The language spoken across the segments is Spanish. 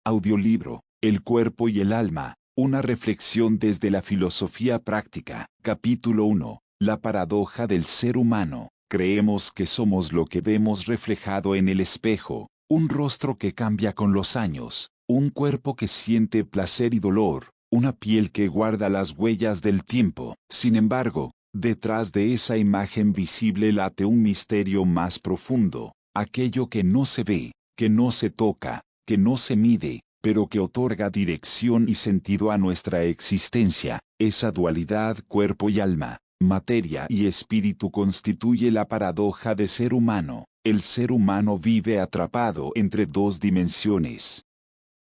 Audiolibro, El cuerpo y el alma, una reflexión desde la filosofía práctica. Capítulo 1. La paradoja del ser humano. Creemos que somos lo que vemos reflejado en el espejo, un rostro que cambia con los años, un cuerpo que siente placer y dolor, una piel que guarda las huellas del tiempo. Sin embargo, detrás de esa imagen visible late un misterio más profundo, aquello que no se ve, que no se toca, que no se mide, pero que otorga dirección y sentido a nuestra existencia. Esa dualidad cuerpo y alma, materia y espíritu constituye la paradoja de ser humano. El ser humano vive atrapado entre dos dimensiones.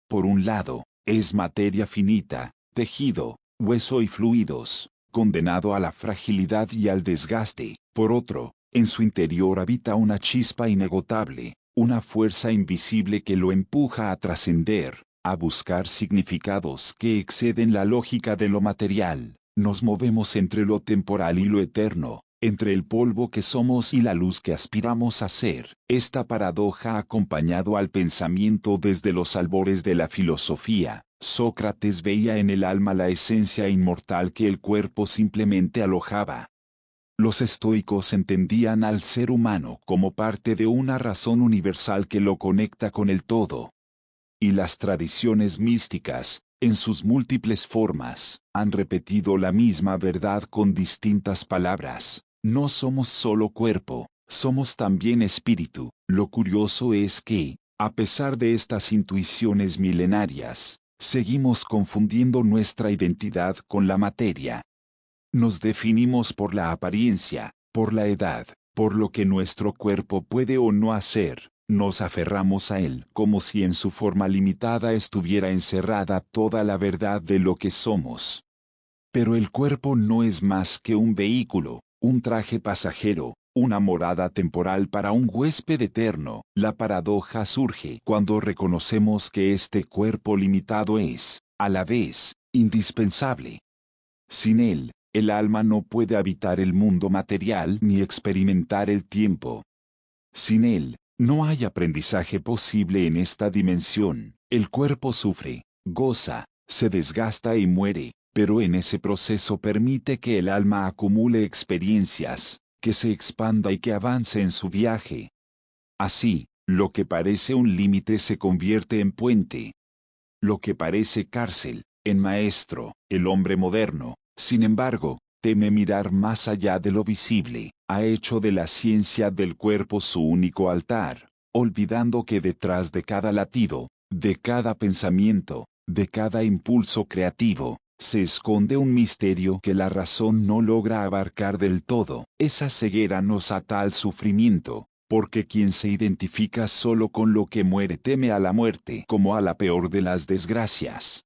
Por un lado, es materia finita, tejido, hueso y fluidos, condenado a la fragilidad y al desgaste. Por otro, en su interior habita una chispa inagotable, una fuerza invisible que lo empuja a trascender, a buscar significados que exceden la lógica de lo material. Nos movemos entre lo temporal y lo eterno, entre el polvo que somos y la luz que aspiramos a ser. Esta paradoja ha acompañado al pensamiento desde los albores de la filosofía. Sócrates veía en el alma la esencia inmortal que el cuerpo simplemente alojaba. Los estoicos entendían al ser humano como parte de una razón universal que lo conecta con el todo. Y las tradiciones místicas, en sus múltiples formas, han repetido la misma verdad con distintas palabras. No somos solo cuerpo, somos también espíritu. Lo curioso es que, a pesar de estas intuiciones milenarias, seguimos confundiendo nuestra identidad con la materia. Nos definimos por la apariencia, por la edad, por lo que nuestro cuerpo puede o no hacer. Nos aferramos a él como si en su forma limitada estuviera encerrada toda la verdad de lo que somos. Pero el cuerpo no es más que un vehículo, un traje pasajero, una morada temporal para un huésped eterno. La paradoja surge cuando reconocemos que este cuerpo limitado es, a la vez, indispensable. Sin él, el alma no puede habitar el mundo material ni experimentar el tiempo. Sin él, no hay aprendizaje posible en esta dimensión. El cuerpo sufre, goza, se desgasta y muere, pero en ese proceso permite que el alma acumule experiencias, que se expanda y que avance en su viaje. Así, lo que parece un límite se convierte en puente. Lo que parece cárcel, en maestro. El hombre moderno, sin embargo, teme mirar más allá de lo visible. Ha hecho de la ciencia del cuerpo su único altar, olvidando que detrás de cada latido, de cada pensamiento, de cada impulso creativo, se esconde un misterio que la razón no logra abarcar del todo. Esa ceguera nos ata al sufrimiento, porque quien se identifica solo con lo que muere teme a la muerte como a la peor de las desgracias.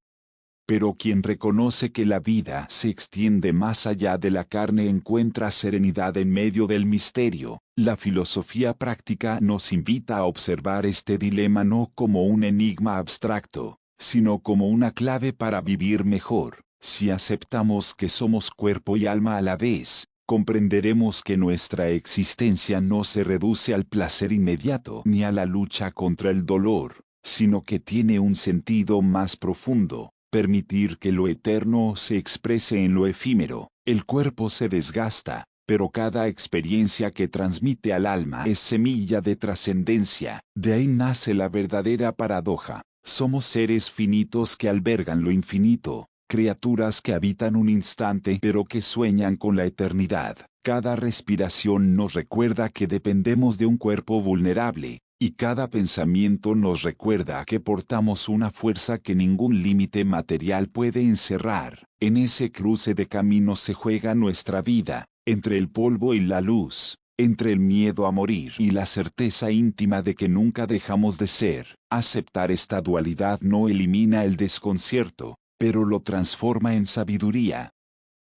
Pero quien reconoce que la vida se extiende más allá de la carne encuentra serenidad en medio del misterio. La filosofía práctica nos invita a observar este dilema no como un enigma abstracto, sino como una clave para vivir mejor. Si aceptamos que somos cuerpo y alma a la vez, comprenderemos que nuestra existencia no se reduce al placer inmediato ni a la lucha contra el dolor, sino que tiene un sentido más profundo. Permitir que lo eterno se exprese en lo efímero. El cuerpo se desgasta, pero cada experiencia que transmite al alma es semilla de trascendencia. De ahí nace la verdadera paradoja. Somos seres finitos que albergan lo infinito, criaturas que habitan un instante pero que sueñan con la eternidad. Cada respiración nos recuerda que dependemos de un cuerpo vulnerable, y cada pensamiento nos recuerda que portamos una fuerza que ningún límite material puede encerrar. En ese cruce de caminos se juega nuestra vida, entre el polvo y la luz, entre el miedo a morir y la certeza íntima de que nunca dejamos de ser. Aceptar esta dualidad no elimina el desconcierto, pero lo transforma en sabiduría.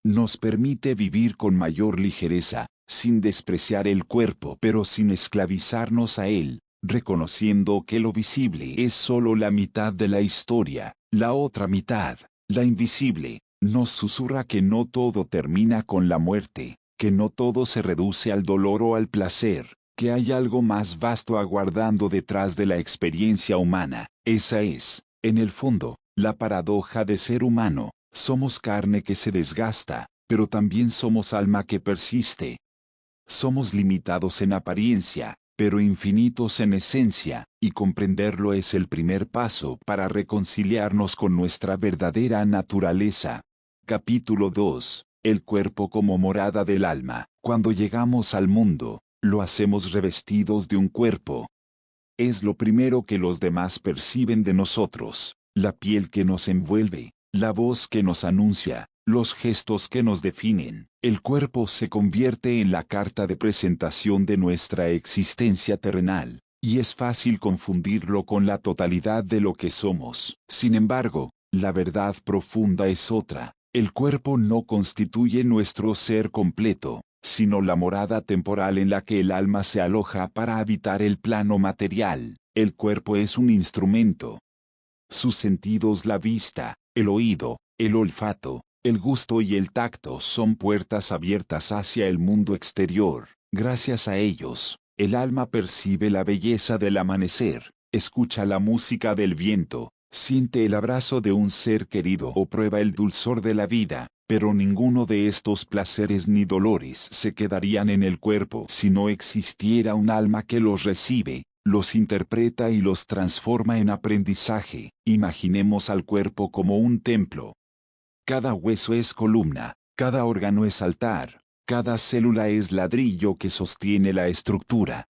Nos permite vivir con mayor ligereza, sin despreciar el cuerpo pero sin esclavizarnos a él, reconociendo que lo visible es solo la mitad de la historia. La otra mitad, la invisible, nos susurra que no todo termina con la muerte, que no todo se reduce al dolor o al placer, que hay algo más vasto aguardando detrás de la experiencia humana. Esa es, En el fondo, la paradoja de ser humano, somos carne que se desgasta, pero también somos alma que persiste. Somos limitados en apariencia, pero infinitos en esencia, y comprenderlo es el primer paso para reconciliarnos con nuestra verdadera naturaleza. Capítulo 2. El cuerpo como morada del alma. Cuando llegamos al mundo, lo hacemos revestidos de un cuerpo. Es lo primero que los demás perciben de nosotros, la piel que nos envuelve, la voz que nos anuncia, los gestos que nos definen. El cuerpo se convierte en la carta de presentación de nuestra existencia terrenal, y es fácil confundirlo con la totalidad de lo que somos. Sin embargo, la verdad profunda es otra. El cuerpo no constituye nuestro ser completo, sino la morada temporal en la que el alma se aloja para habitar el plano material. El cuerpo es un instrumento. Sus sentidos, la vista, el oído, el olfato, el gusto y el tacto son puertas abiertas hacia el mundo exterior. Gracias a ellos, el alma percibe la belleza del amanecer, escucha la música del viento, siente el abrazo de un ser querido o prueba el dulzor de la vida. Pero ninguno de estos placeres ni dolores se quedarían en el cuerpo si no existiera un alma que los recibe, los interpreta y los transforma en aprendizaje. Imaginemos al cuerpo como un templo. Cada hueso es columna, cada órgano es altar, cada célula es ladrillo que sostiene la estructura.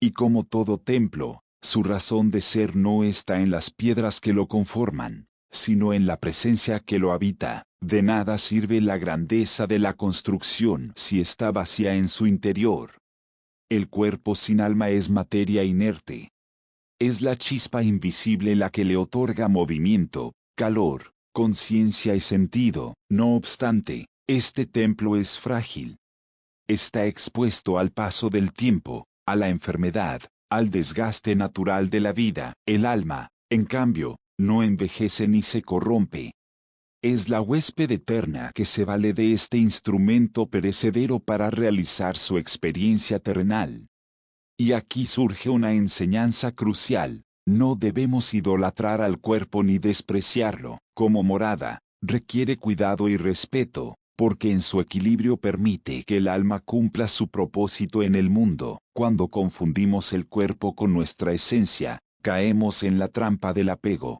Y como todo templo, su razón de ser no está en las piedras que lo conforman, sino en la presencia que lo habita. De nada sirve la grandeza de la construcción si está vacía en su interior. El cuerpo sin alma es materia inerte. Es la chispa invisible la que le otorga movimiento, calor, conciencia y sentido. No obstante, este templo es frágil. Está expuesto al paso del tiempo, a la enfermedad, al desgaste natural de la vida. El alma, en cambio, no envejece ni se corrompe. Es la huésped eterna que se vale de este instrumento perecedero para realizar su experiencia terrenal. Y aquí surge una enseñanza crucial. No debemos idolatrar al cuerpo ni despreciarlo. Como morada, requiere cuidado y respeto, porque en su equilibrio permite que el alma cumpla su propósito en el mundo. Cuando confundimos el cuerpo con nuestra esencia, caemos en la trampa del apego.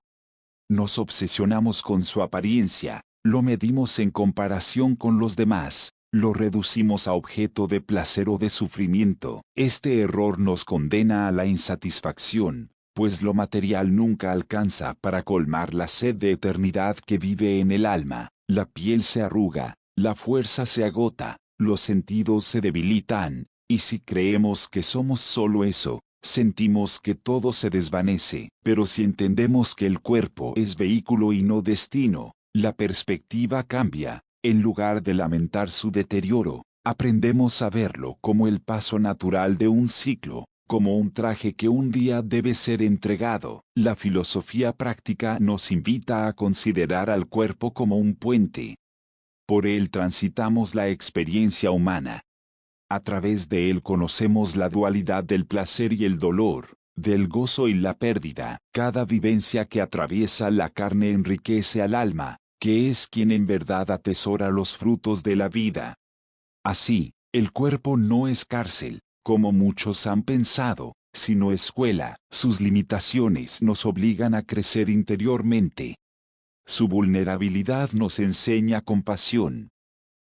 Nos obsesionamos con su apariencia, lo medimos en comparación con los demás, lo reducimos a objeto de placer o de sufrimiento. Este error nos condena a la insatisfacción, pues lo material nunca alcanza para colmar la sed de eternidad que vive en el alma. La piel se arruga, la fuerza se agota, los sentidos se debilitan, y si creemos que somos solo eso, sentimos que todo se desvanece. Pero si entendemos que el cuerpo es vehículo y no destino, la perspectiva cambia. En lugar de lamentar su deterioro, aprendemos a verlo como el paso natural de un ciclo, como un traje que un día debe ser entregado. La filosofía práctica nos invita a considerar al cuerpo como un puente. Por él transitamos la experiencia humana. A través de él conocemos la dualidad del placer y el dolor, del gozo y la pérdida. Cada vivencia que atraviesa la carne enriquece al alma, que es quien en verdad atesora los frutos de la vida. Así, el cuerpo no es cárcel, como muchos han pensado, sino escuela. Sus limitaciones nos obligan a crecer interiormente. Su vulnerabilidad nos enseña compasión.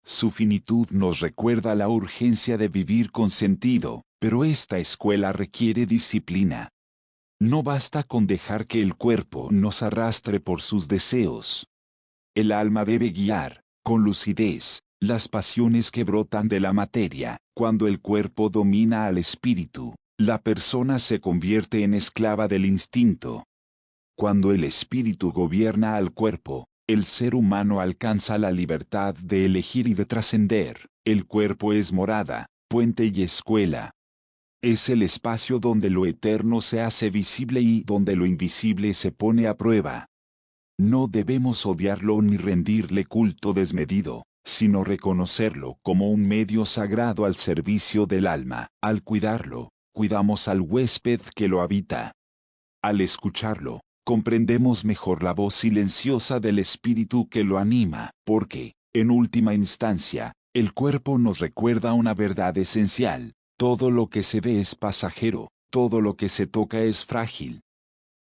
Su finitud nos recuerda la urgencia de vivir con sentido, pero esta escuela requiere disciplina. No basta con dejar que el cuerpo nos arrastre por sus deseos. El alma debe guiar, con lucidez, las pasiones que brotan de la materia. Cuando el cuerpo domina al espíritu, la persona se convierte en esclava del instinto. Cuando el espíritu gobierna al cuerpo, el ser humano alcanza la libertad de elegir y de trascender. El cuerpo es morada, puente y escuela. Es el espacio donde lo eterno se hace visible y donde lo invisible se pone a prueba. No debemos odiarlo ni rendirle culto desmedido, sino reconocerlo como un medio sagrado al servicio del alma. Al cuidarlo, cuidamos al huésped que lo habita. Al escucharlo, comprendemos mejor la voz silenciosa del espíritu que lo anima, porque, en última instancia, el cuerpo nos recuerda una verdad esencial: todo lo que se ve es pasajero, todo lo que se toca es frágil.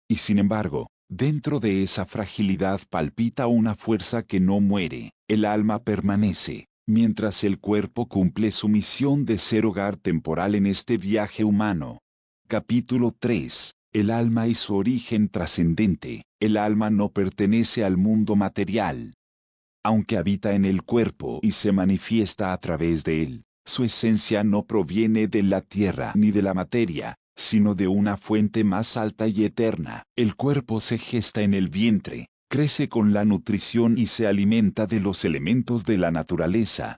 Y sin embargo, dentro de esa fragilidad palpita una fuerza que no muere, el alma permanece, mientras el cuerpo cumple su misión de ser hogar temporal en este viaje humano. Capítulo 3. El alma y su origen trascendente. El alma no pertenece al mundo material. Aunque habita en el cuerpo y se manifiesta a través de él, su esencia no proviene de la tierra ni de la materia, sino de una fuente más alta y eterna. El cuerpo se gesta en el vientre, crece con la nutrición y se alimenta de los elementos de la naturaleza.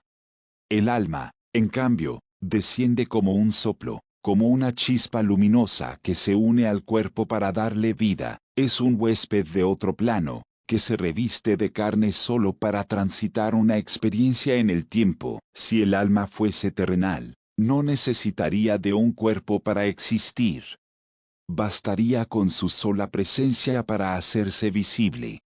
El alma, en cambio, desciende como un soplo, como una chispa luminosa que se une al cuerpo para darle vida. Es un huésped de otro plano, que se reviste de carne solo para transitar una experiencia en el tiempo. Si el alma fuese terrenal, no necesitaría de un cuerpo para existir. Bastaría con su sola presencia para hacerse visible.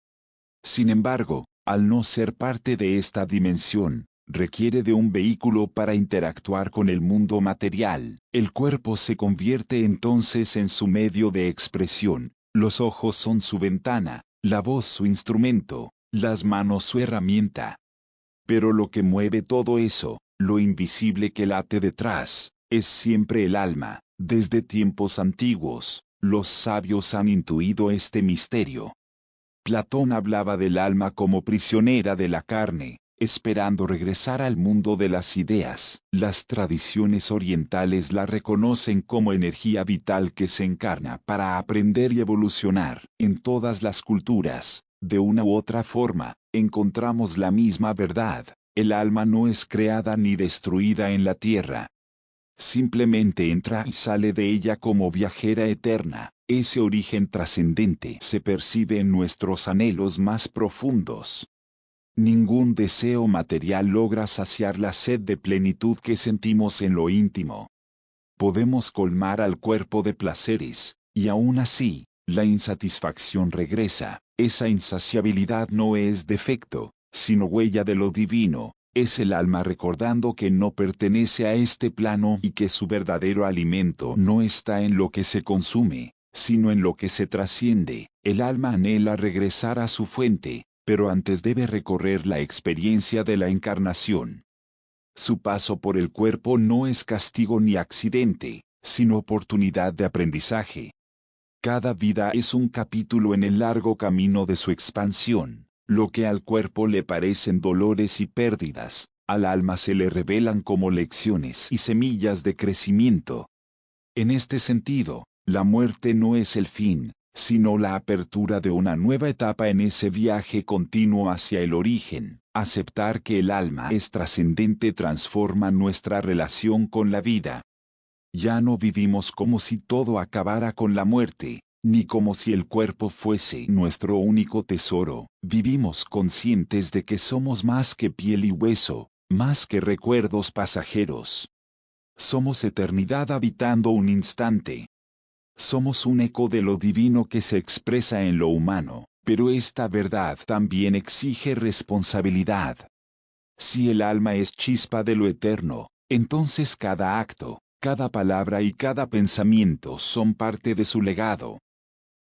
Sin embargo, al no ser parte de esta dimensión, requiere de un vehículo para interactuar con el mundo material. El cuerpo se convierte entonces en su medio de expresión, los ojos son su ventana, la voz su instrumento, las manos su herramienta. Pero lo que mueve todo eso, lo invisible que late detrás, es siempre el alma. Desde tiempos antiguos, los sabios han intuido este misterio. Platón hablaba del alma como prisionera de la carne, esperando regresar al mundo de las ideas. Las tradiciones orientales la reconocen como energía vital que se encarna para aprender y evolucionar. En todas las culturas, de una u otra forma, encontramos la misma verdad: el alma no es creada ni destruida en la tierra. Simplemente entra y sale de ella como viajera eterna. Ese origen trascendente se percibe en nuestros anhelos más profundos. Ningún deseo material logra saciar la sed de plenitud que sentimos en lo íntimo. Podemos colmar al cuerpo de placeres, y aún así, la insatisfacción regresa. Esa insaciabilidad no es defecto, sino huella de lo divino. Es el alma recordando que no pertenece a este plano y que su verdadero alimento no está en lo que se consume, sino en lo que se trasciende. El alma anhela regresar a su fuente, pero antes debe recorrer la experiencia de la encarnación. Su paso por el cuerpo no es castigo ni accidente, sino oportunidad de aprendizaje. Cada vida es un capítulo en el largo camino de su expansión. Lo que al cuerpo le parecen dolores y pérdidas, al alma se le revelan como lecciones y semillas de crecimiento. En este sentido, la muerte no es el fin, sino la apertura de una nueva etapa en ese viaje continuo hacia el origen. Aceptar que el alma es trascendente transforma nuestra relación con la vida. Ya no vivimos como si todo acabara con la muerte, ni como si el cuerpo fuese nuestro único tesoro. Vivimos conscientes de que somos más que piel y hueso, más que recuerdos pasajeros. Somos eternidad habitando un instante. Somos un eco de lo divino que se expresa en lo humano, pero esta verdad también exige responsabilidad. Si el alma es chispa de lo eterno, entonces cada acto, cada palabra y cada pensamiento son parte de su legado.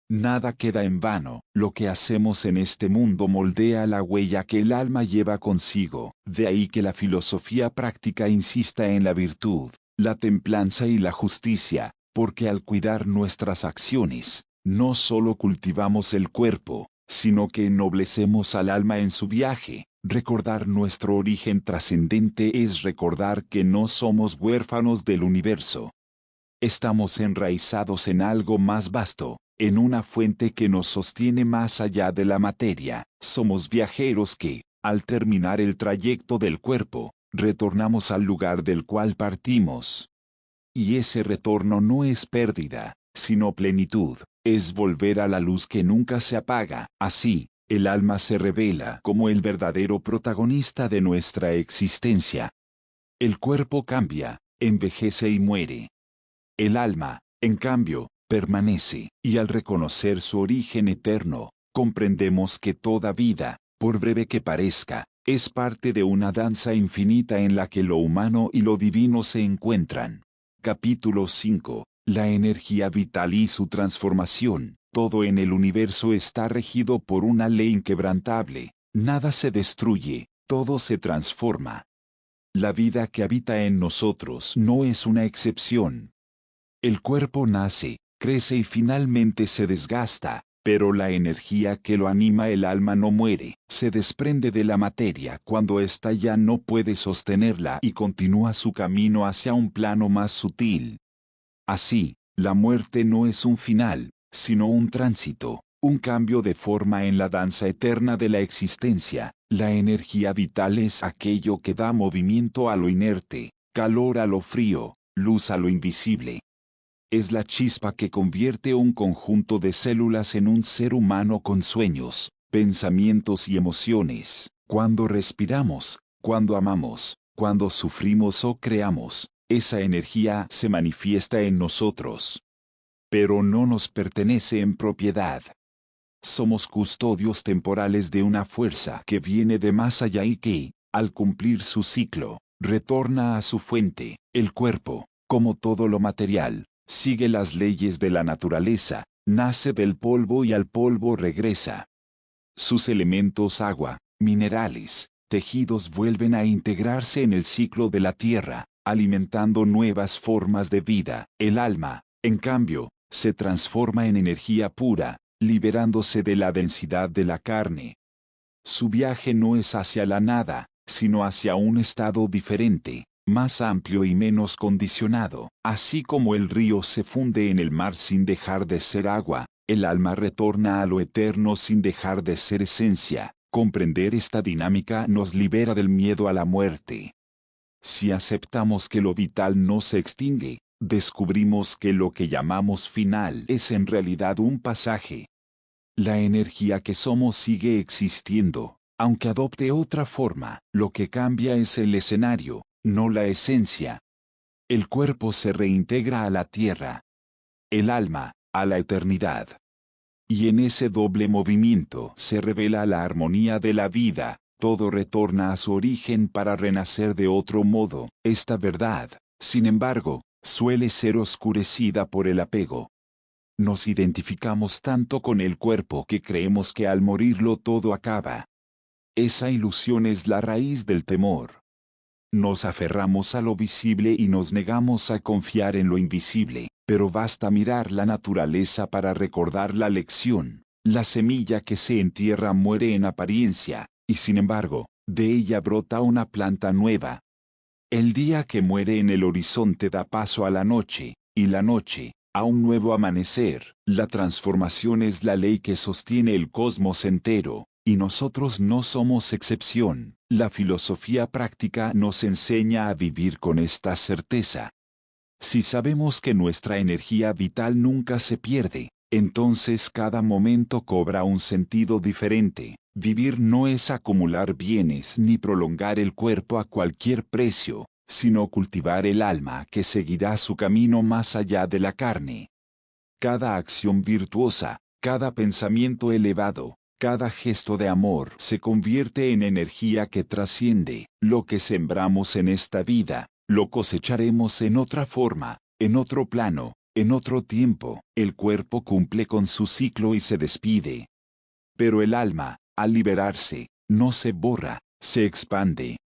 Nada queda en vano. Lo que hacemos en este mundo moldea la huella que el alma lleva consigo. De ahí que la filosofía práctica insista en la virtud, la templanza y la justicia, porque al cuidar nuestras acciones, no solo cultivamos el cuerpo, sino que ennoblecemos al alma en su viaje. Recordar nuestro origen trascendente es recordar que no somos huérfanos del universo. Estamos enraizados en algo más vasto, en una fuente que nos sostiene más allá de la materia. Somos viajeros que, al terminar el trayecto del cuerpo, retornamos al lugar del cual partimos. Y ese retorno no es pérdida, sino plenitud, es volver a la luz que nunca se apaga. Así, el alma se revela como el verdadero protagonista de nuestra existencia. El cuerpo cambia, envejece y muere. El alma, en cambio, permanece, y al reconocer su origen eterno, comprendemos que toda vida, por breve que parezca, es parte de una danza infinita en la que lo humano y lo divino se encuentran. Capítulo 5. La energía vital y su transformación. Todo en el universo está regido por una ley inquebrantable. Nada se destruye, todo se transforma. La vida que habita en nosotros no es una excepción. El cuerpo nace, crece y finalmente se desgasta, pero la energía que lo anima, el alma, no muere, se desprende de la materia cuando ésta ya no puede sostenerla y continúa su camino hacia un plano más sutil. Así, la muerte no es un final, sino un tránsito, un cambio de forma en la danza eterna de la existencia. La energía vital es aquello que da movimiento a lo inerte, calor a lo frío, luz a lo invisible. Es la chispa que convierte un conjunto de células en un ser humano con sueños, pensamientos y emociones. Cuando respiramos, cuando amamos, cuando sufrimos o creamos, esa energía se manifiesta en nosotros. Pero no nos pertenece en propiedad. Somos custodios temporales de una fuerza que viene de más allá y que, al cumplir su ciclo, retorna a su fuente. El cuerpo, como todo lo material, sigue las leyes de la naturaleza, nace del polvo y al polvo regresa. Sus elementos, agua, minerales, tejidos, vuelven a integrarse en el ciclo de la tierra, alimentando nuevas formas de vida. El alma, en cambio, se transforma en energía pura, liberándose de la densidad de la carne. Su viaje no es hacia la nada, sino hacia un estado diferente, más amplio y menos condicionado. Así como el río se funde en el mar sin dejar de ser agua, el alma retorna a lo eterno sin dejar de ser esencia. Comprender esta dinámica nos libera del miedo a la muerte. Si aceptamos que lo vital no se extingue, descubrimos que lo que llamamos final es en realidad un pasaje. La energía que somos sigue existiendo, aunque adopte otra forma. Lo que cambia es el escenario, no la esencia. El cuerpo se reintegra a la tierra. El alma, a la eternidad. Y en ese doble movimiento se revela la armonía de la vida. Todo retorna a su origen para renacer de otro modo. Esta verdad, sin embargo, suele ser oscurecida por el apego. Nos identificamos tanto con el cuerpo que creemos que al morirlo todo acaba. Esa ilusión es la raíz del temor. Nos aferramos a lo visible y nos negamos a confiar en lo invisible, pero basta mirar la naturaleza para recordar la lección. La semilla que se entierra muere en apariencia, y sin embargo, de ella brota una planta nueva. El día que muere en el horizonte da paso a la noche, y la noche, a un nuevo amanecer. La transformación es la ley que sostiene el cosmos entero, y nosotros no somos excepción. La filosofía práctica nos enseña a vivir con esta certeza. Si sabemos que nuestra energía vital nunca se pierde, entonces cada momento cobra un sentido diferente. Vivir no es acumular bienes ni prolongar el cuerpo a cualquier precio, sino cultivar el alma que seguirá su camino más allá de la carne. Cada acción virtuosa, cada pensamiento elevado, cada gesto de amor se convierte en energía que trasciende. Lo que sembramos en esta vida, lo cosecharemos en otra forma, en otro plano, en otro tiempo. El cuerpo cumple con su ciclo y se despide. Pero el alma, al liberarse, no se borra, se expande.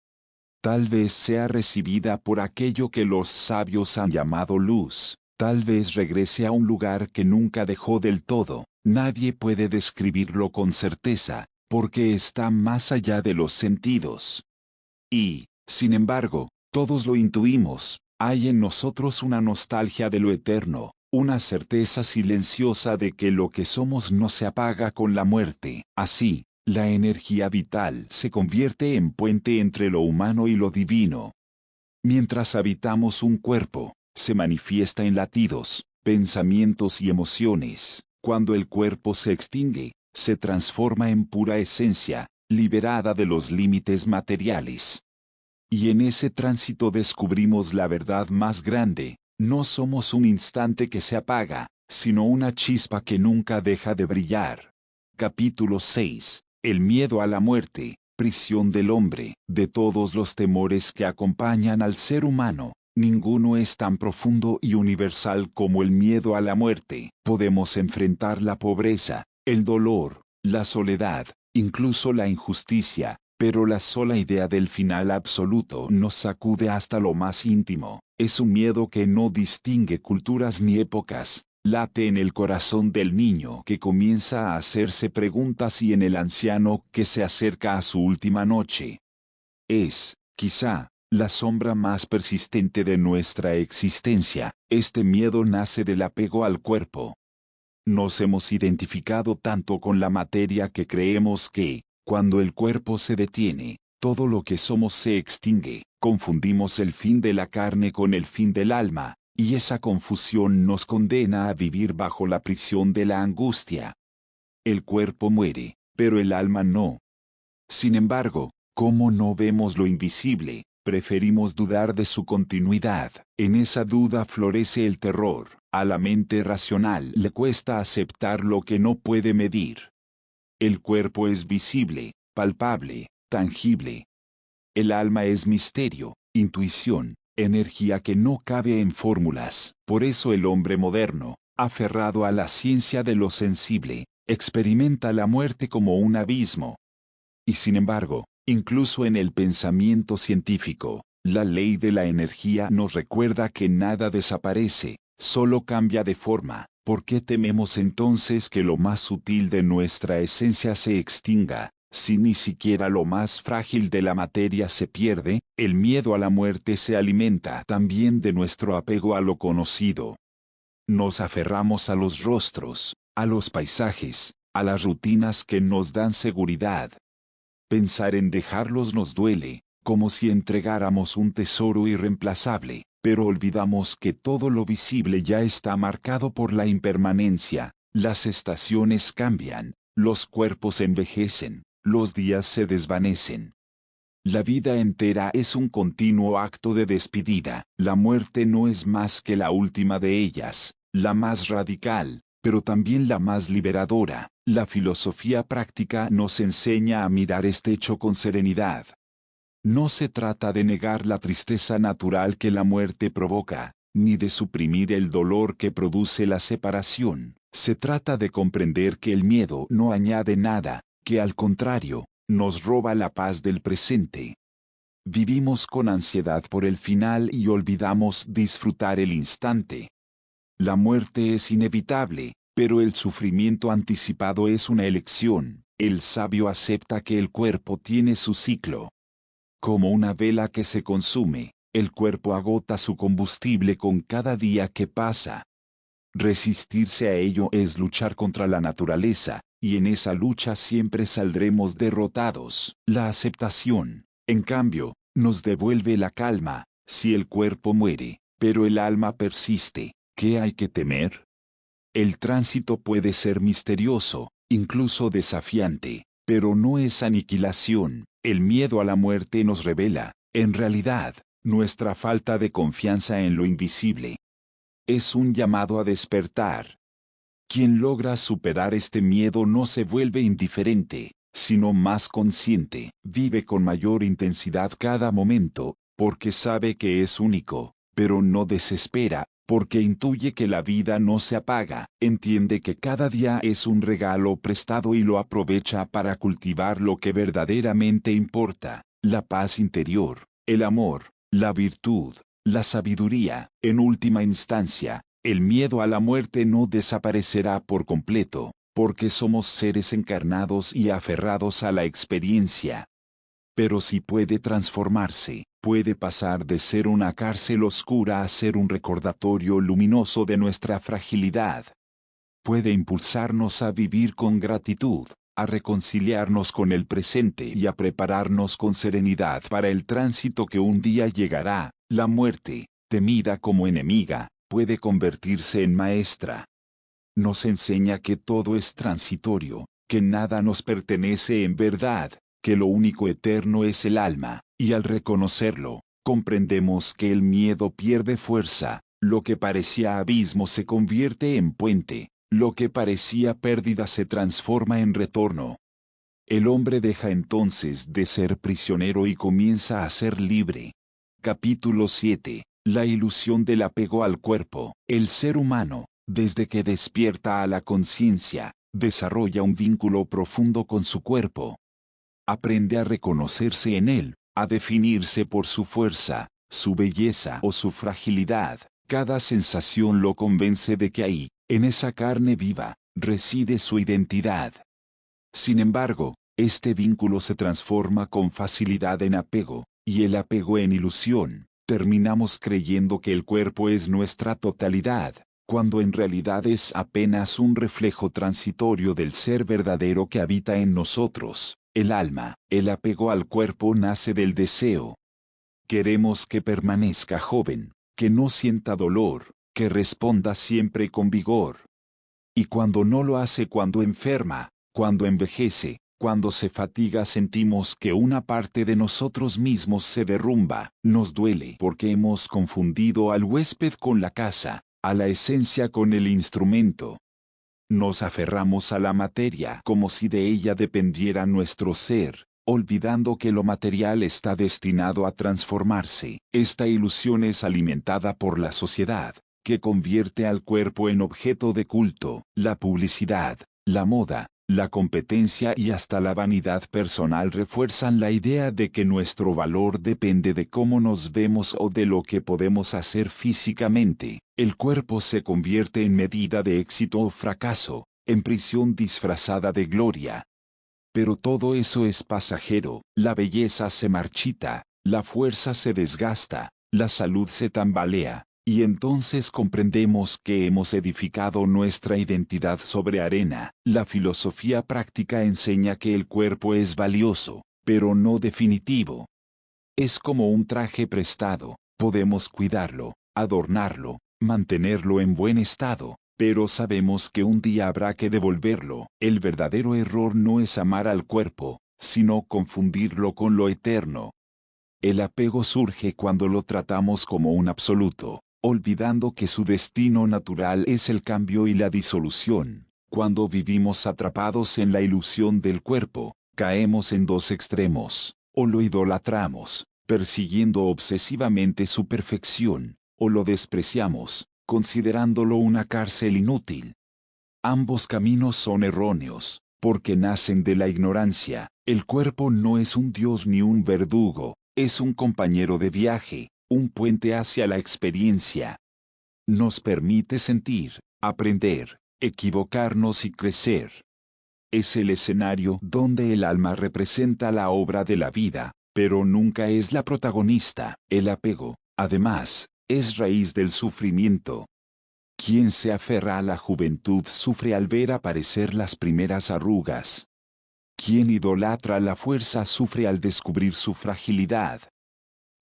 Tal vez sea recibida por aquello que los sabios han llamado luz. Tal vez regrese a un lugar que nunca dejó del todo. Nadie puede describirlo con certeza, porque está más allá de los sentidos. Y, sin embargo, todos lo intuimos. Hay en nosotros una nostalgia de lo eterno, una certeza silenciosa de que lo que somos no se apaga con la muerte. Así, la energía vital se convierte en puente entre lo humano y lo divino. Mientras habitamos un cuerpo, se manifiesta en latidos, pensamientos y emociones. Cuando el cuerpo se extingue, se transforma en pura esencia, liberada de los límites materiales. Y en ese tránsito descubrimos la verdad más grande: no somos un instante que se apaga, sino una chispa que nunca deja de brillar. Capítulo 6. El miedo a la muerte, prisión del hombre. De todos los temores que acompañan al ser humano, ninguno es tan profundo y universal como el miedo a la muerte. Podemos enfrentar la pobreza, el dolor, la soledad, incluso la injusticia, pero la sola idea del final absoluto nos sacude hasta lo más íntimo. Es un miedo que no distingue culturas ni épocas. Late en el corazón del niño que comienza a hacerse preguntas y en el anciano que se acerca a su última noche. Es, quizá, la sombra más persistente de nuestra existencia. Este miedo nace del apego al cuerpo. Nos hemos identificado tanto con la materia que creemos que, cuando el cuerpo se detiene, todo lo que somos se extingue. Confundimos el fin de la carne con el fin del alma, y esa confusión nos condena a vivir bajo la prisión de la angustia. El cuerpo muere, pero el alma no. Sin embargo, como no vemos lo invisible, preferimos dudar de su continuidad. En esa duda florece el terror. A la mente racional le cuesta aceptar lo que no puede medir. El cuerpo es visible, palpable, tangible. El alma es misterio, intuición, energía que no cabe en fórmulas. Por eso el hombre moderno, aferrado a la ciencia de lo sensible, experimenta la muerte como un abismo. Y sin embargo, incluso en el pensamiento científico, la ley de la energía nos recuerda que nada desaparece, solo cambia de forma. ¿Por qué tememos entonces que lo más sutil de nuestra esencia se extinga, si ni siquiera lo más frágil de la materia se pierde? El miedo a la muerte se alimenta también de nuestro apego a lo conocido. Nos aferramos a los rostros, a los paisajes, a las rutinas que nos dan seguridad. Pensar en dejarlos nos duele, como si entregáramos un tesoro irreemplazable, pero olvidamos que todo lo visible ya está marcado por la impermanencia. Las estaciones cambian, los cuerpos envejecen, los días se desvanecen. La vida entera es un continuo acto de despedida. La muerte no es más que la última de ellas, la más radical, pero también la más liberadora. La filosofía práctica nos enseña a mirar este hecho con serenidad. No se trata de negar la tristeza natural que la muerte provoca, ni de suprimir el dolor que produce la separación. Se trata de comprender que el miedo no añade nada, que al contrario, nos roba la paz del presente. Vivimos con ansiedad por el final y olvidamos disfrutar el instante. La muerte es inevitable, pero el sufrimiento anticipado es una elección. El sabio acepta que el cuerpo tiene su ciclo. Como una vela que se consume, el cuerpo agota su combustible con cada día que pasa. Resistirse a ello es luchar contra la naturaleza, y en esa lucha siempre saldremos derrotados. La aceptación, en cambio, nos devuelve la calma. Si el cuerpo muere, pero el alma persiste, ¿qué hay que temer? El tránsito puede ser misterioso, incluso desafiante, pero no es aniquilación. El miedo a la muerte nos revela, en realidad, nuestra falta de confianza en lo invisible. Es un llamado a despertar. Quien logra superar este miedo no se vuelve indiferente, sino más consciente. Vive con mayor intensidad cada momento, porque sabe que es único, pero no desespera, porque intuye que la vida no se apaga. Entiende que cada día es un regalo prestado y lo aprovecha para cultivar lo que verdaderamente importa: la paz interior, el amor, la virtud, la sabiduría. En última instancia, el miedo a la muerte no desaparecerá por completo, porque somos seres encarnados y aferrados a la experiencia. Pero sí puede transformarse, puede pasar de ser una cárcel oscura a ser un recordatorio luminoso de nuestra fragilidad. Puede impulsarnos a vivir con gratitud, a reconciliarnos con el presente y a prepararnos con serenidad para el tránsito que un día llegará. La muerte, temida como enemiga, puede convertirse en maestra. Nos enseña que todo es transitorio, que nada nos pertenece en verdad, que lo único eterno es el alma, y al reconocerlo, comprendemos que el miedo pierde fuerza, Lo que parecía abismo se convierte en puente, lo que parecía pérdida se transforma en retorno. El hombre deja entonces de ser prisionero y comienza a ser libre. Capítulo 7. La ilusión del apego al cuerpo. El ser humano, desde que despierta a la conciencia, desarrolla un vínculo profundo con su cuerpo. Aprende a reconocerse en él, a definirse por su fuerza, su belleza o su fragilidad. Cada sensación lo convence de que ahí, en esa carne viva, reside su identidad. Sin embargo, este vínculo se transforma con facilidad en apego, y el apego en ilusión. Terminamos creyendo que el cuerpo es nuestra totalidad, cuando en realidad es apenas un reflejo transitorio del ser verdadero que habita en nosotros, el alma. El apego al cuerpo nace del deseo. Queremos que permanezca joven, que no sienta dolor, que responda siempre con vigor. Y cuando no lo hace, cuando enferma, cuando envejece, cuando se fatiga, sentimos que una parte de nosotros mismos se derrumba. Nos duele porque hemos confundido al huésped con la casa, a la esencia con el instrumento. Nos aferramos a la materia como si de ella dependiera nuestro ser, olvidando que lo material está destinado a transformarse. Esta ilusión es alimentada por la sociedad, que convierte al cuerpo en objeto de culto. La publicidad, la moda, la competencia y hasta la vanidad personal refuerzan la idea de que nuestro valor depende de cómo nos vemos o de lo que podemos hacer físicamente. El cuerpo se convierte en medida de éxito o fracaso, en prisión disfrazada de gloria. Pero todo eso es pasajero. La belleza se marchita, la fuerza se desgasta, la salud se tambalea. Y entonces comprendemos que hemos edificado nuestra identidad sobre arena. La filosofía práctica enseña que el cuerpo es valioso, pero no definitivo. Es como un traje prestado, podemos cuidarlo, adornarlo, mantenerlo en buen estado, pero sabemos que un día habrá que devolverlo. El verdadero error no es amar al cuerpo, sino confundirlo con lo eterno. El apego surge cuando lo tratamos como un absoluto, olvidando que su destino natural es el cambio y la disolución. Cuando vivimos atrapados en la ilusión del cuerpo, caemos en dos extremos: o lo idolatramos, persiguiendo obsesivamente su perfección, o lo despreciamos, considerándolo una cárcel inútil. Ambos caminos son erróneos, porque nacen de la ignorancia. El cuerpo no es un dios ni un verdugo, es un compañero de viaje, un puente hacia la experiencia. Nos permite sentir, aprender, equivocarnos y crecer. Es el escenario donde el alma representa la obra de la vida, pero nunca es la protagonista. El apego, además, es raíz del sufrimiento. Quien se aferra a la juventud sufre al ver aparecer las primeras arrugas. Quien idolatra la fuerza sufre al descubrir su fragilidad.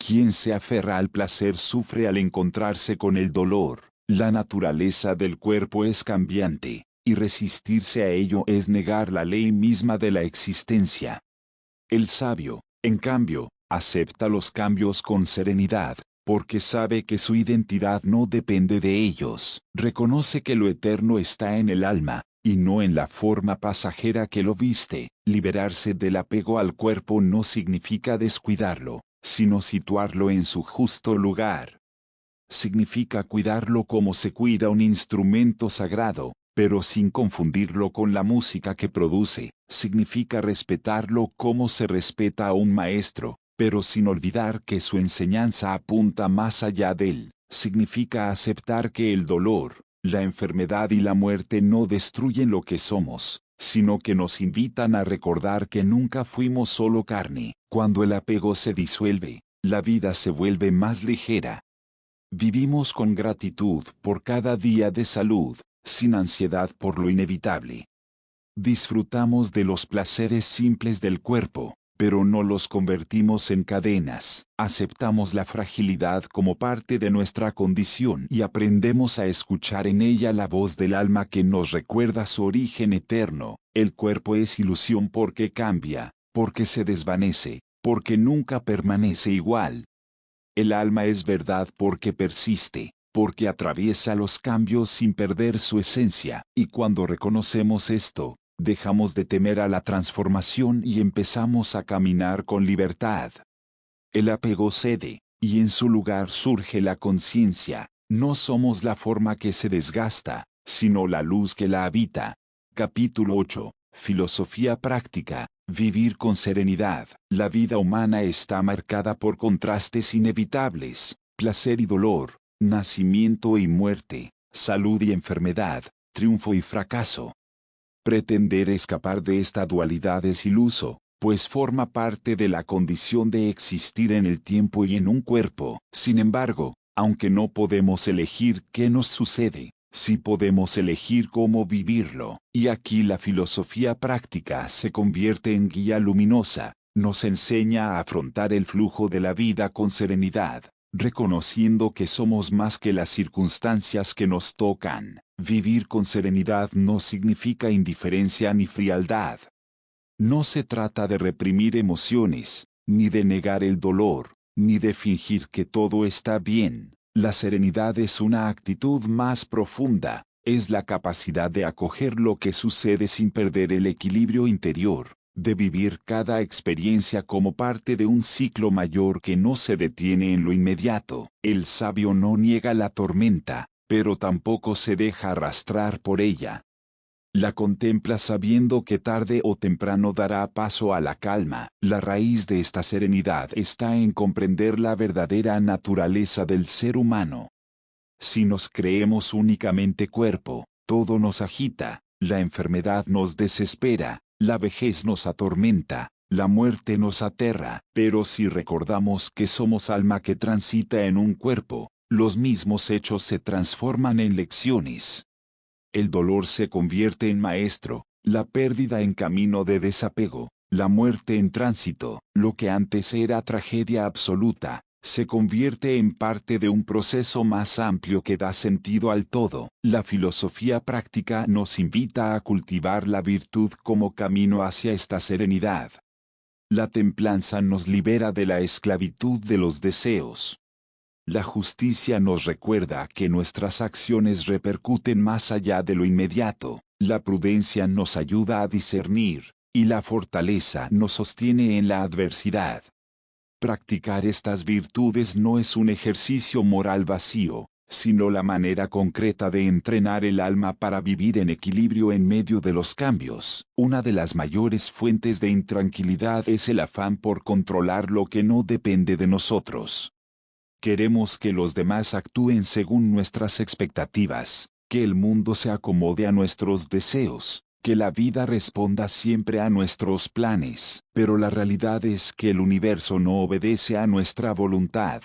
Quien se aferra al placer sufre al encontrarse con el dolor. La naturaleza del cuerpo es cambiante, y resistirse a ello es negar la ley misma de la existencia. El sabio, en cambio, acepta los cambios con serenidad, porque sabe que su identidad no depende de ellos. Reconoce que lo eterno está en el alma, y no en la forma pasajera que lo viste. Liberarse del apego al cuerpo no significa descuidarlo, sino situarlo en su justo lugar. Significa cuidarlo como se cuida un instrumento sagrado, pero sin confundirlo con la música que produce. Significa respetarlo como se respeta a un maestro, pero sin olvidar que su enseñanza apunta más allá de él. Significa aceptar que el dolor, la enfermedad y la muerte no destruyen lo que somos, sino que nos invitan a recordar que nunca fuimos solo carne. Cuando el apego se disuelve, la vida se vuelve más ligera. Vivimos con gratitud por cada día de salud, sin ansiedad por lo inevitable. Disfrutamos de los placeres simples del cuerpo, pero no los convertimos en cadenas. Aceptamos la fragilidad como parte de nuestra condición y aprendemos a escuchar en ella la voz del alma que nos recuerda su origen eterno. El cuerpo es ilusión porque cambia, porque se desvanece, porque nunca permanece igual. El alma es verdad porque persiste, porque atraviesa los cambios sin perder su esencia, y cuando reconocemos esto, dejamos de temer a la transformación y empezamos a caminar con libertad. El apego cede, y en su lugar surge la conciencia. No somos la forma que se desgasta, sino la luz que la habita. Capítulo 8. Filosofía práctica. Vivir con serenidad. La vida humana está marcada por contrastes inevitables, placer y dolor, nacimiento y muerte, salud y enfermedad, triunfo y fracaso. Pretender escapar de esta dualidad es iluso, pues forma parte de la condición de existir en el tiempo y en un cuerpo. Sin embargo, aunque no podemos elegir qué nos sucede, sí podemos elegir cómo vivirlo. Y aquí la filosofía práctica se convierte en guía luminosa, nos enseña a afrontar el flujo de la vida con serenidad, reconociendo que somos más que las circunstancias que nos tocan. Vivir con serenidad no significa indiferencia ni frialdad. No se trata de reprimir emociones, ni de negar el dolor, ni de fingir que todo está bien. La serenidad es una actitud más profunda, es la capacidad de acoger lo que sucede sin perder el equilibrio interior, de vivir cada experiencia como parte de un ciclo mayor que no se detiene en lo inmediato. El sabio no niega la tormenta, pero tampoco se deja arrastrar por ella. La contempla sabiendo que tarde o temprano dará paso a la calma. La raíz de esta serenidad está en comprender la verdadera naturaleza del ser humano. Si nos creemos únicamente cuerpo, todo nos agita, la enfermedad nos desespera, la vejez nos atormenta, la muerte nos aterra. Pero si recordamos que somos alma que transita en un cuerpo, los mismos hechos se transforman en lecciones. El dolor se convierte en maestro, la pérdida en camino de desapego, la muerte en tránsito. Lo que antes era tragedia absoluta, se convierte en parte de un proceso más amplio que da sentido al todo. La filosofía práctica nos invita a cultivar la virtud como camino hacia esta serenidad. La templanza nos libera de la esclavitud de los deseos. La justicia nos recuerda que nuestras acciones repercuten más allá de lo inmediato. La prudencia nos ayuda a discernir, y la fortaleza nos sostiene en la adversidad. Practicar estas virtudes no es un ejercicio moral vacío, sino la manera concreta de entrenar el alma para vivir en equilibrio en medio de los cambios. Una de las mayores fuentes de intranquilidad es el afán por controlar lo que no depende de nosotros. Queremos que los demás actúen según nuestras expectativas, que el mundo se acomode a nuestros deseos, que la vida responda siempre a nuestros planes. Pero la realidad es que el universo no obedece a nuestra voluntad.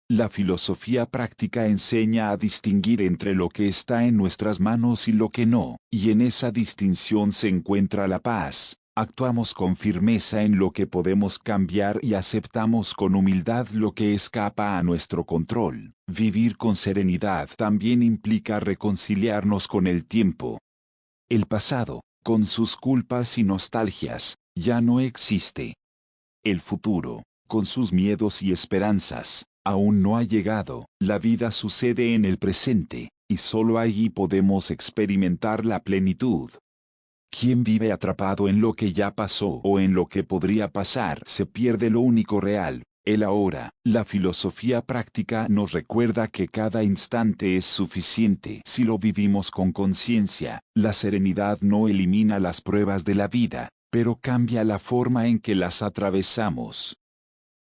La filosofía práctica enseña a distinguir entre lo que está en nuestras manos y lo que no, y en esa distinción se encuentra la paz. Actuamos con firmeza en lo que podemos cambiar y aceptamos con humildad lo que escapa a nuestro control. Vivir con serenidad también implica reconciliarnos con el tiempo. El pasado, con sus culpas y nostalgias, ya no existe. El futuro, con sus miedos y esperanzas, aún no ha llegado. La vida sucede en el presente, y solo allí podemos experimentar la plenitud. Quien vive atrapado en lo que ya pasó o en lo que podría pasar se pierde lo único real, el ahora. La filosofía práctica nos recuerda que cada instante es suficiente si lo vivimos con conciencia. La serenidad no elimina las pruebas de la vida, pero cambia la forma en que las atravesamos.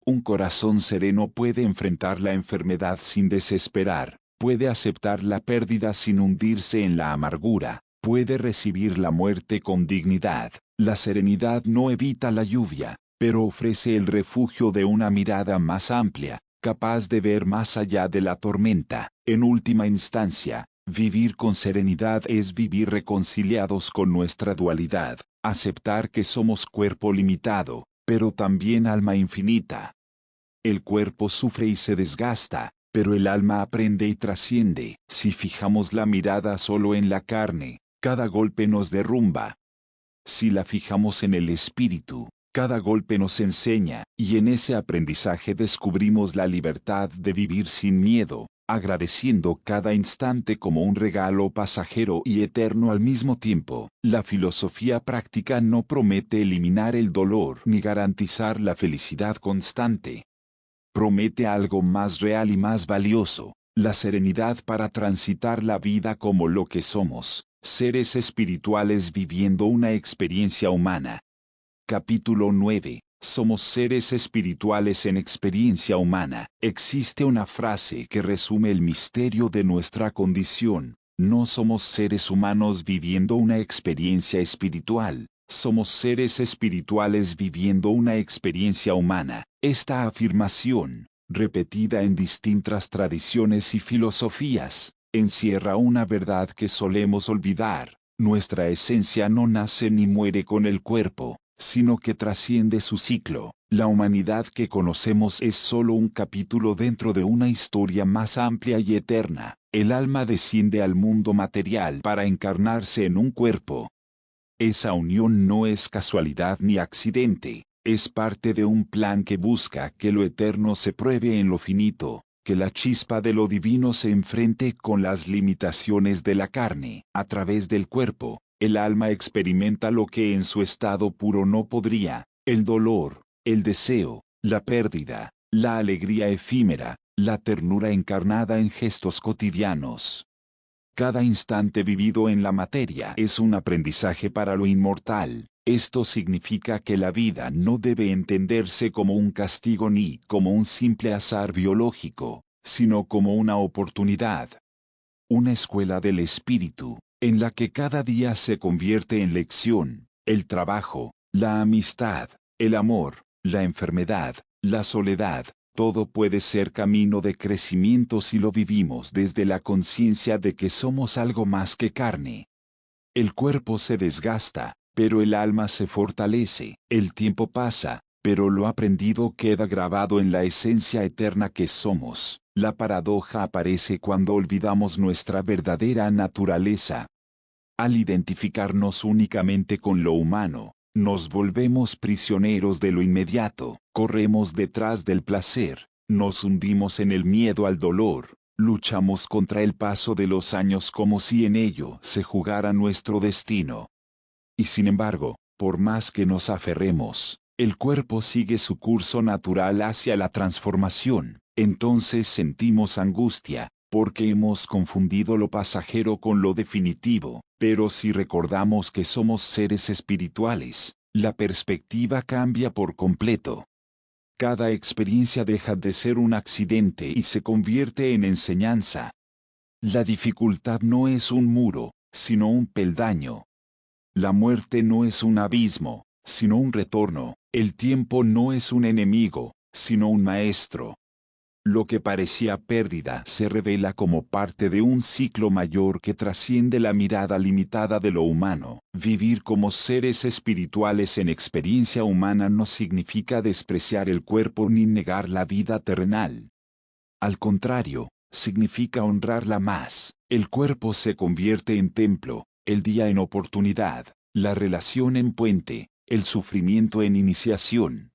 Un corazón sereno puede enfrentar la enfermedad sin desesperar, puede aceptar la pérdida sin hundirse en la amargura, puede recibir la muerte con dignidad. La serenidad no evita la lluvia, pero ofrece el refugio de una mirada más amplia, capaz de ver más allá de la tormenta. En última instancia, vivir con serenidad es vivir reconciliados con nuestra dualidad, aceptar que somos cuerpo limitado, pero también alma infinita. El cuerpo sufre y se desgasta, pero el alma aprende y trasciende. Si fijamos la mirada solo en la carne, cada golpe nos derrumba. Si la fijamos en el espíritu, cada golpe nos enseña, y en ese aprendizaje descubrimos la libertad de vivir sin miedo, agradeciendo cada instante como un regalo pasajero y eterno al mismo tiempo. La filosofía práctica no promete eliminar el dolor ni garantizar la felicidad constante. Promete algo más real y más valioso, la serenidad para transitar la vida como lo que somos, seres espirituales viviendo una experiencia humana. Capítulo 9. Somos seres espirituales en experiencia humana. Existe una frase que resume el misterio de nuestra condición. No somos seres humanos viviendo una experiencia espiritual. Somos seres espirituales viviendo una experiencia humana. Esta afirmación, repetida en distintas tradiciones y filosofías, encierra una verdad que solemos olvidar. Nuestra esencia no nace ni muere con el cuerpo, sino que trasciende su ciclo. La humanidad que conocemos es solo un capítulo dentro de una historia más amplia y eterna. El alma desciende al mundo material para encarnarse en un cuerpo. Esa unión no es casualidad ni accidente, es parte de un plan que busca que lo eterno se pruebe en lo finito, que la chispa de lo divino se enfrente con las limitaciones de la carne. A través del cuerpo, el alma experimenta lo que en su estado puro no podría: el dolor, el deseo, la pérdida, la alegría efímera, la ternura encarnada en gestos cotidianos. Cada instante vivido en la materia es un aprendizaje para lo inmortal. Esto significa que la vida no debe entenderse como un castigo ni como un simple azar biológico, sino como una oportunidad. Una escuela del espíritu, en la que cada día se convierte en lección. El trabajo, la amistad, el amor, la enfermedad, la soledad, todo puede ser camino de crecimiento si lo vivimos desde la conciencia de que somos algo más que carne. El cuerpo se desgasta, pero el alma se fortalece. El tiempo pasa, pero lo aprendido queda grabado en la esencia eterna que somos. La paradoja aparece cuando olvidamos nuestra verdadera naturaleza. Al identificarnos únicamente con lo humano, nos volvemos prisioneros de lo inmediato, corremos detrás del placer, nos hundimos en el miedo al dolor, luchamos contra el paso de los años como si en ello se jugara nuestro destino. Y sin embargo, por más que nos aferremos, el cuerpo sigue su curso natural hacia la transformación. Entonces sentimos angustia, porque hemos confundido lo pasajero con lo definitivo. Pero si recordamos que somos seres espirituales, la perspectiva cambia por completo. Cada experiencia deja de ser un accidente y se convierte en enseñanza. La dificultad no es un muro, sino un peldaño. La muerte no es un abismo, sino un retorno. El tiempo no es un enemigo, sino un maestro. Lo que parecía pérdida se revela como parte de un ciclo mayor que trasciende la mirada limitada de lo humano. Vivir como seres espirituales en experiencia humana no significa despreciar el cuerpo ni negar la vida terrenal. Al contrario, significa honrarla más. El cuerpo se convierte en templo, el día en oportunidad, la relación en puente, el sufrimiento en iniciación.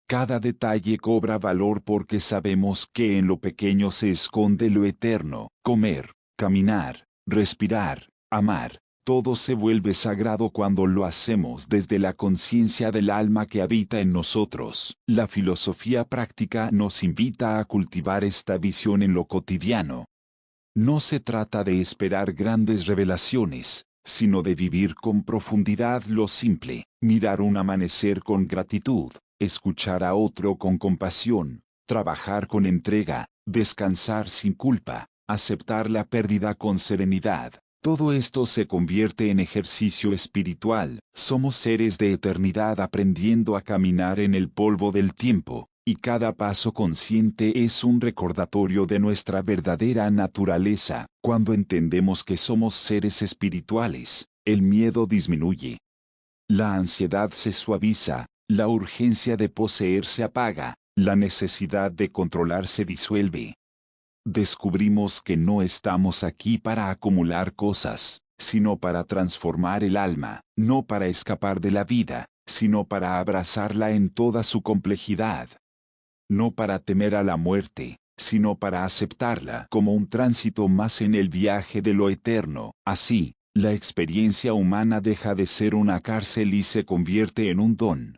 Cada detalle cobra valor porque sabemos que en lo pequeño se esconde lo eterno. Comer, caminar, respirar, amar, todo se vuelve sagrado cuando lo hacemos desde la conciencia del alma que habita en nosotros. La filosofía práctica nos invita a cultivar esta visión en lo cotidiano. No se trata de esperar grandes revelaciones, sino de vivir con profundidad lo simple, mirar un amanecer con gratitud, escuchar a otro con compasión, trabajar con entrega, descansar sin culpa, aceptar la pérdida con serenidad. Todo esto se convierte en ejercicio espiritual. Somos seres de eternidad aprendiendo a caminar en el polvo del tiempo, y cada paso consciente es un recordatorio de nuestra verdadera naturaleza. Cuando entendemos que somos seres espirituales, el miedo disminuye. La ansiedad se suaviza, la urgencia de poseer se apaga, la necesidad de controlar se disuelve. Descubrimos que no estamos aquí para acumular cosas, sino para transformar el alma, no para escapar de la vida, sino para abrazarla en toda su complejidad. No para temer a la muerte, sino para aceptarla como un tránsito más en el viaje de lo eterno. Así, la experiencia humana deja de ser una cárcel y se convierte en un don.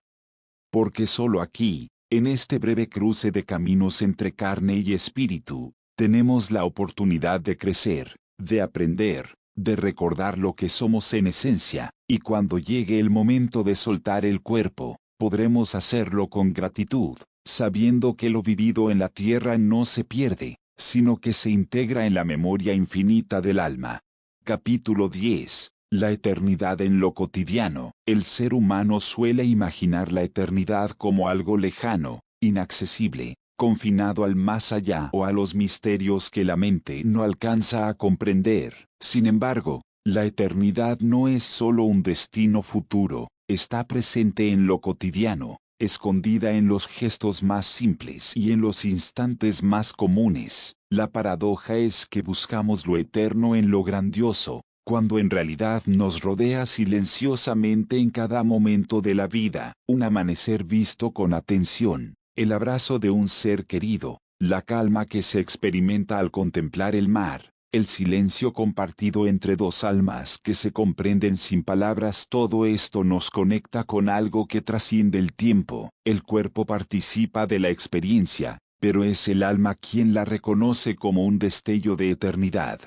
Porque solo aquí, en este breve cruce de caminos entre carne y espíritu, tenemos la oportunidad de crecer, de aprender, de recordar lo que somos en esencia, y cuando llegue el momento de soltar el cuerpo, podremos hacerlo con gratitud, sabiendo que lo vivido en la tierra no se pierde, sino que se integra en la memoria infinita del alma. Capítulo 10. La eternidad en lo cotidiano. El ser humano suele imaginar la eternidad como algo lejano, inaccesible, confinado al más allá o a los misterios que la mente no alcanza a comprender. Sin embargo, la eternidad no es solo un destino futuro, está presente en lo cotidiano, escondida en los gestos más simples y en los instantes más comunes. La paradoja es que buscamos lo eterno en lo grandioso, cuando en realidad nos rodea silenciosamente en cada momento de la vida, un amanecer visto con atención, el abrazo de un ser querido, la calma que se experimenta al contemplar el mar, el silencio compartido entre dos almas que se comprenden sin palabras. Todo esto nos conecta con algo que trasciende el tiempo. El cuerpo participa de la experiencia, pero es el alma quien la reconoce como un destello de eternidad.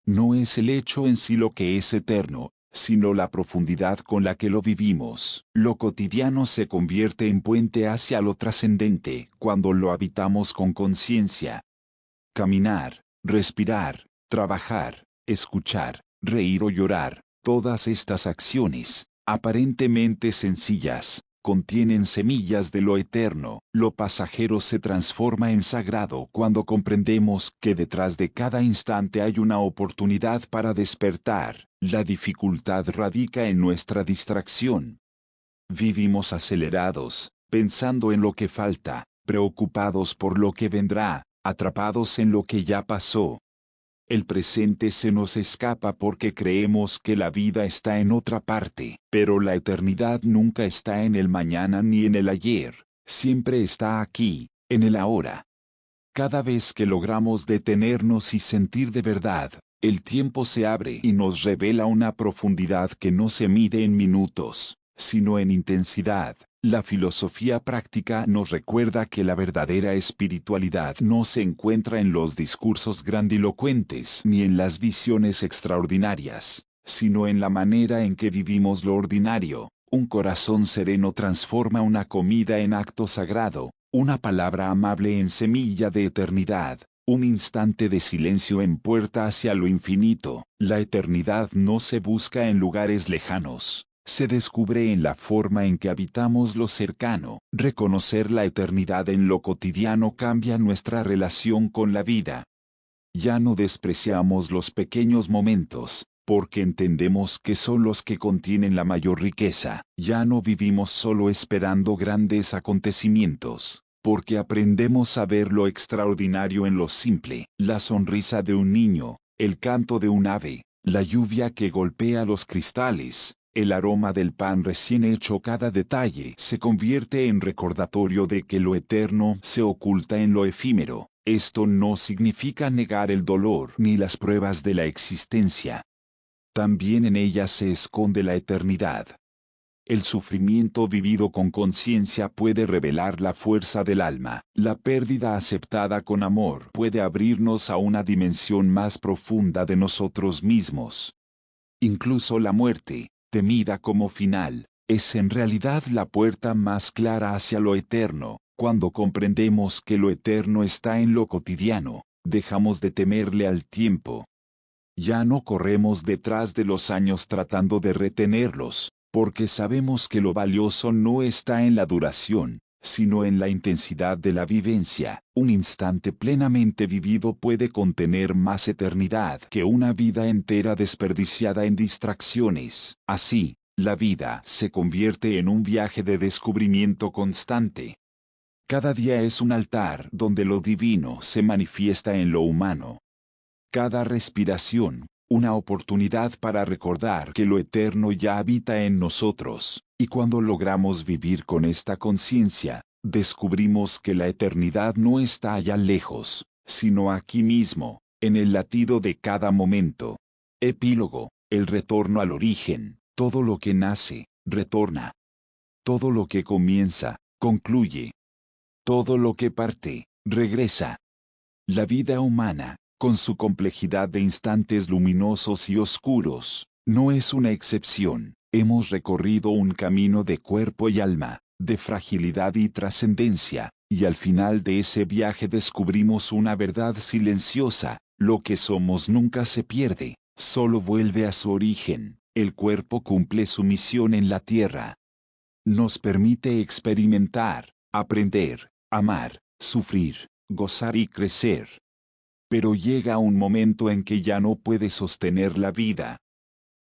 No es el hecho en sí lo que es eterno, sino la profundidad con la que lo vivimos. Lo cotidiano se convierte en puente hacia lo trascendente cuando lo habitamos con conciencia. Caminar, respirar, trabajar, escuchar, reír o llorar, todas estas acciones, aparentemente sencillas, contienen semillas de lo eterno. Lo pasajero se transforma en sagrado cuando comprendemos que detrás de cada instante hay una oportunidad para despertar. La dificultad radica en nuestra distracción. Vivimos acelerados, pensando en lo que falta, preocupados por lo que vendrá, atrapados en lo que ya pasó. El presente se nos escapa porque creemos que la vida está en otra parte, pero la eternidad nunca está en el mañana ni en el ayer, siempre está aquí, en el ahora. Cada vez que logramos detenernos y sentir de verdad, el tiempo se abre y nos revela una profundidad que no se mide en minutos, sino en intensidad. La filosofía práctica nos recuerda que la verdadera espiritualidad no se encuentra en los discursos grandilocuentes ni en las visiones extraordinarias, sino en la manera en que vivimos lo ordinario. Un corazón sereno transforma una comida en acto sagrado, una palabra amable en semilla de eternidad, un instante de silencio en puerta hacia lo infinito. La eternidad no se busca en lugares lejanos, se descubre en la forma en que habitamos lo cercano. Reconocer la eternidad en lo cotidiano cambia nuestra relación con la vida. Ya no despreciamos los pequeños momentos, porque entendemos que son los que contienen la mayor riqueza. Ya no vivimos solo esperando grandes acontecimientos, porque aprendemos a ver lo extraordinario en lo simple. La sonrisa de un niño, el canto de un ave, la lluvia que golpea los cristales, el aroma del pan recién hecho, cada detalle se convierte en recordatorio de que lo eterno se oculta en lo efímero. Esto no significa negar el dolor ni las pruebas de la existencia. También en ellas se esconde la eternidad. El sufrimiento vivido con conciencia puede revelar la fuerza del alma. La pérdida aceptada con amor puede abrirnos a una dimensión más profunda de nosotros mismos. Incluso la muerte, temida como final, es en realidad la puerta más clara hacia lo eterno. Cuando comprendemos que lo eterno está en lo cotidiano, dejamos de temerle al tiempo. Ya no corremos detrás de los años tratando de retenerlos, porque sabemos que lo valioso no está en la duración, sino en la intensidad de la vivencia. Un instante plenamente vivido puede contener más eternidad que una vida entera desperdiciada en distracciones. Así, la vida se convierte en un viaje de descubrimiento constante. Cada día es un altar donde lo divino se manifiesta en lo humano. Cada respiración, una oportunidad para recordar que lo eterno ya habita en nosotros, y cuando logramos vivir con esta conciencia, descubrimos que la eternidad no está allá lejos, sino aquí mismo, en el latido de cada momento. Epílogo, el retorno al origen. Todo lo que nace, retorna. Todo lo que comienza, concluye. Todo lo que parte, regresa. La vida humana, con su complejidad de instantes luminosos y oscuros, no es una excepción. Hemos recorrido un camino de cuerpo y alma, de fragilidad y trascendencia, y al final de ese viaje descubrimos una verdad silenciosa: lo que somos nunca se pierde, solo vuelve a su origen. El cuerpo cumple su misión en la tierra. Nos permite experimentar, aprender, amar, sufrir, gozar y crecer. Pero llega un momento en que ya no puede sostener la vida.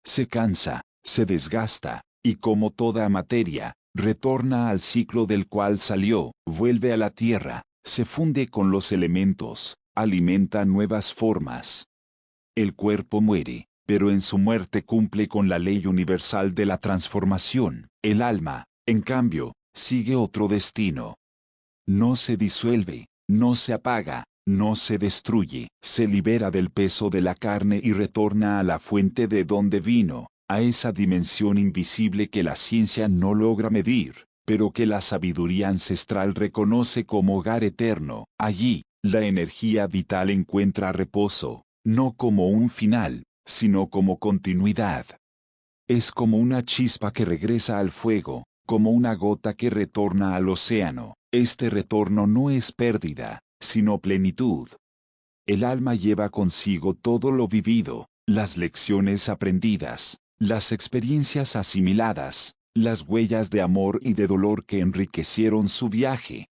Se cansa, se desgasta, y como toda materia, retorna al ciclo del cual salió, vuelve a la tierra, se funde con los elementos, alimenta nuevas formas. El cuerpo muere, pero en su muerte cumple con la ley universal de la transformación. El alma, en cambio, sigue otro destino. No se disuelve, no se apaga, no se destruye, se libera del peso de la carne y retorna a la fuente de donde vino, a esa dimensión invisible que la ciencia no logra medir, pero que la sabiduría ancestral reconoce como hogar eterno. Allí, la energía vital encuentra reposo, no como un final, sino como continuidad. Es como una chispa que regresa al fuego, como una gota que retorna al océano. Este retorno no es pérdida, sino plenitud. El alma lleva consigo todo lo vivido, las lecciones aprendidas, las experiencias asimiladas, las huellas de amor y de dolor que enriquecieron su viaje.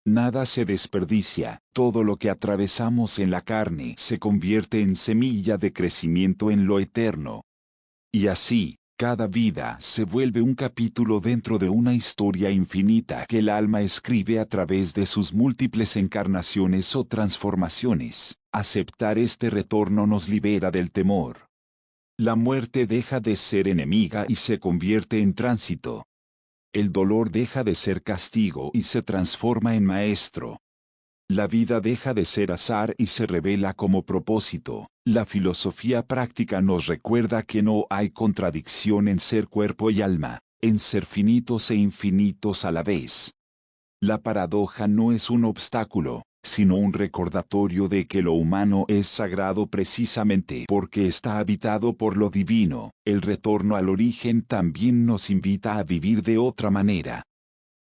Nada se desperdicia, todo lo que atravesamos en la carne se convierte en semilla de crecimiento en lo eterno. Y así, cada vida se vuelve un capítulo dentro de una historia infinita que el alma escribe a través de sus múltiples encarnaciones o transformaciones. Aceptar este retorno nos libera del temor. La muerte deja de ser enemiga y se convierte en tránsito. El dolor deja de ser castigo y se transforma en maestro. La vida deja de ser azar y se revela como propósito. La filosofía práctica nos recuerda que no hay contradicción en ser cuerpo y alma, en ser finitos e infinitos a la vez. La paradoja no es un obstáculo, sino un recordatorio de que lo humano es sagrado precisamente porque está habitado por lo divino. El retorno al origen también nos invita a vivir de otra manera.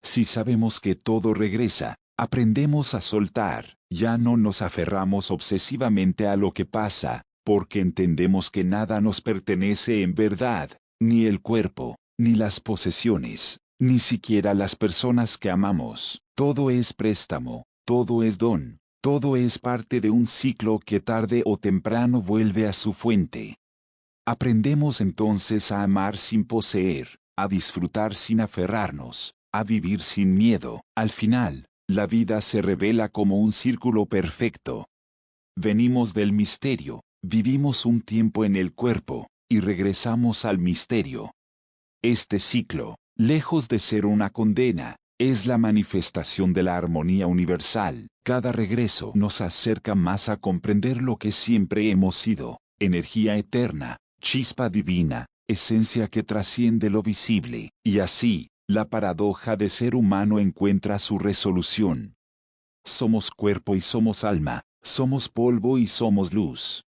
Si sabemos que todo regresa, aprendemos a soltar, ya no nos aferramos obsesivamente a lo que pasa, porque entendemos que nada nos pertenece en verdad, ni el cuerpo, ni las posesiones, ni siquiera las personas que amamos. Todo es préstamo, todo es don, todo es parte de un ciclo que tarde o temprano vuelve a su fuente. Aprendemos entonces a amar sin poseer, a disfrutar sin aferrarnos, a vivir sin miedo. Al final, la vida se revela como un círculo perfecto. Venimos del misterio, vivimos un tiempo en el cuerpo, y regresamos al misterio. Este ciclo, lejos de ser una condena, es la manifestación de la armonía universal. Cada regreso nos acerca más a comprender lo que siempre hemos sido: energía eterna, chispa divina, esencia que trasciende lo visible. Y así, la paradoja de ser humano encuentra su resolución. Somos cuerpo y somos alma, somos polvo y somos luz.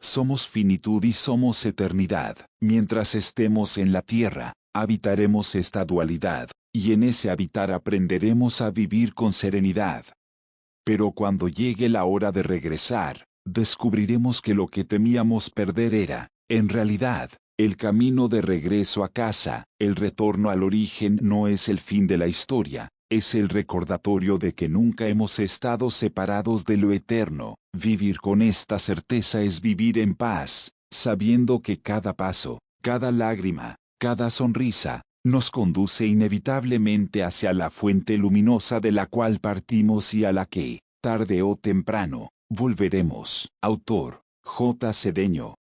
Somos finitud y somos eternidad. Mientras estemos en la tierra, habitaremos esta dualidad, y en ese habitar aprenderemos a vivir con serenidad. Pero cuando llegue la hora de regresar, descubriremos que lo que temíamos perder era, en realidad, el camino de regreso a casa. El retorno al origen no es el fin de la historia, es el recordatorio de que nunca hemos estado separados de lo eterno. Vivir con esta certeza es vivir en paz, sabiendo que cada paso, cada lágrima, cada sonrisa, nos conduce inevitablemente hacia la fuente luminosa de la cual partimos y a la que, tarde o temprano, volveremos. Autor: J. Cedeño.